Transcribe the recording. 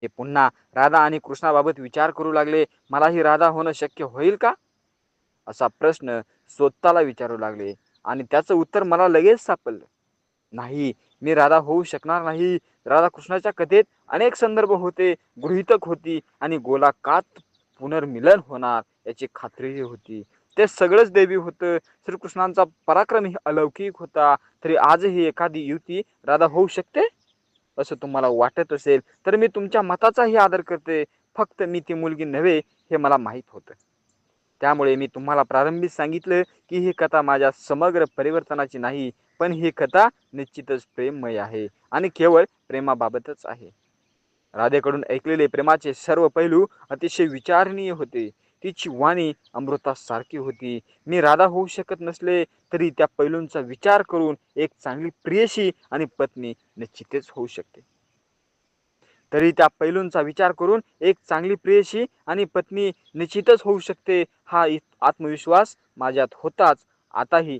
ते पुन्हा राधा आणि कृष्णाबाबत विचार करू लागले. मला ही राधा होणं शक्य होईल का, असा प्रश्न स्वतःला विचारू लागले. आणि त्याचं उत्तर मला लगेच सापडलं. नाही, मी राधा होऊ शकणार नाही. राधा कृष्णाच्या कथेत अनेक संदर्भ होते, गृहीतक होती आणि गोलाकात पुनर्मिलन होणार याची खात्रीही होती. ते सगळंच दैवी होतं. श्रीकृष्णांचा पराक्रमही अलौकिक होता. तरी आजही एखादी युवती राधा होऊ शकते असं तुम्हाला वाटत असेल तर मी तुमच्या मताचाही आदर करते. फक्त मी ती मुलगी नव्हे हे मला माहीत होतं. त्यामुळे मी तुम्हाला प्रारंभीच सांगितलं की ही कथा माझ्या समग्र परिवर्तनाची नाही, पण ही कथा निश्चितच प्रेममय आहे आणि केवळ प्रेमाबाबतच आहे. राधेकडून ऐकलेले प्रेमाचे सर्व पैलू अतिशय विचारणीय होते. तिची वाणी अमृतासारखी होती. मी राधा होऊ शकत नसले तरी त्या पैलूंचा विचार करून एक चांगली प्रियशी आणि पत्नी निश्चितच होऊ शकते. तरी त्या पैलूंचा विचार करून एक चांगली प्रेयशी आणि पत्नी निश्चितच होऊ शकते. हा आत्मविश्वास माझ्यात होताच, आताही